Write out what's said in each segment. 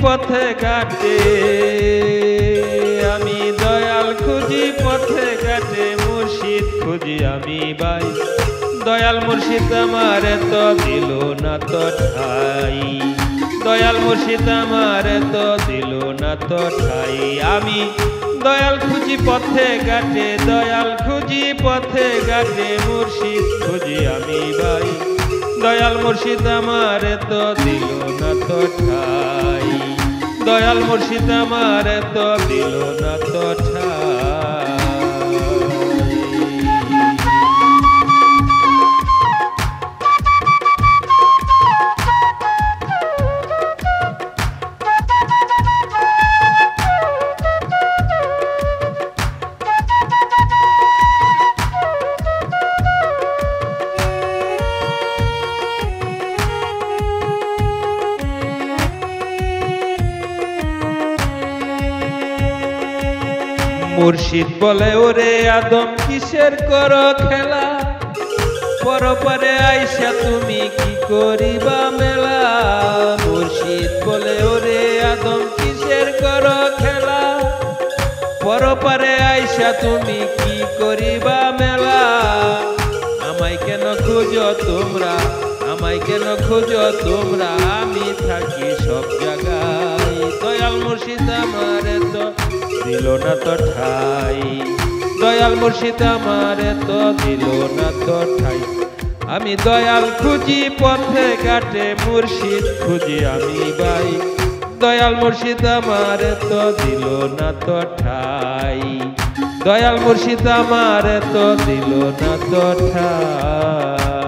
পথে ঘাটে, আমি দয়াল খুঁজি পথে ঘাটে, মুর্শিদ খুঁজি আমি ভাই। দয়াল মুর্শিদ আমার তো দিল না তো ঠাই, দয়াল মুর্শিদ আমার তো দিল না তো ঠাই। আমি দয়াল খুঁজি পথে ঘাটে, দয়াল খুঁজি পথে ঘাটে, মুর্শিদ খুঁজি আমি ভাই। দয়াল মুর্শিদ আমার তো দিল না তো ঠাই, দয়াল মুর্শিদ আমার তো দিল না তো ঠাই। মুর্শিদ বলে ওরে আদম কিসের করো খেলা, পরপারে আইসা তুমি কি করিবা মেলা। মুর্শিদ বলে ওরে আদম কিসের করো খেলা, পরপারে আইসা তুমি কি করিবা মেলা। আমায় কেন খুঁজো তোমরা, আমায় কেন খুঁজো তোমরা, আমি থাকি সব জায়গায়। দয়াল মুর্শিদ আমার তো দিল না তো ঠাই, দয়াল মুর্শিদ আমার তো দিল না তো ঠাই। আমি দয়াল খুঁজি পথে ঘাটে, মুর্শিদ খুঁজি আমি ভাই। দয়াল মুর্শিদ আমার তো দিল না তো ঠাই, দয়াল মুর্শিদ আমার তো দিল না তো ঠাই।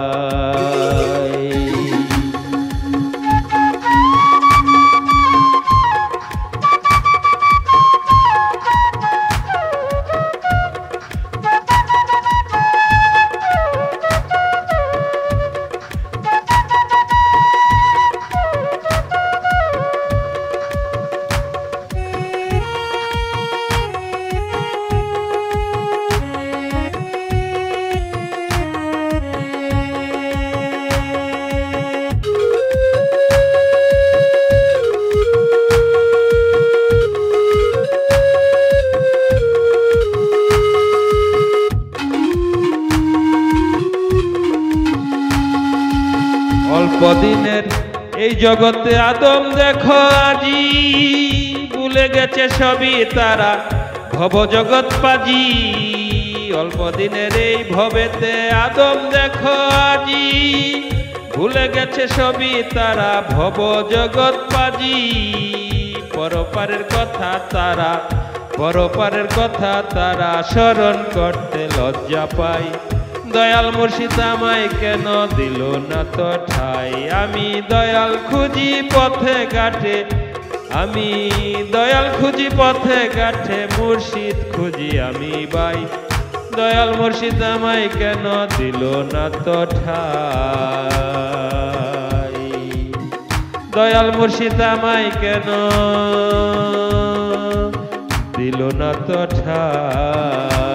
অল্প দিনের এই জগতে আদম দেখো আজি, ভুলে গেছে সবই তারা ভব জগৎ পাজি। অল্প দিনের এই ভবেতে আদম দেখো আজি, ভুলে গেছে সবই তারা ভব জগৎ পাজি। পরপারের কথা তারা, পরপারের কথা তারা স্মরণ করতে লজ্জা পায়। দয়াল মুর্শিদ আমায় কেন দিল না তো ঠাই। আমি দয়াল খুঁজি পথে ঘাটে, আমি দয়াল খুঁজি পথে ঘাটে, মুর্শিদ খুঁজি আমি ভাই। দয়াল মুর্শিদ আমায় কেন দিল না তো ঠাই, দয়াল মুর্শিদ আমায় কেন দিল না তো ঠাই।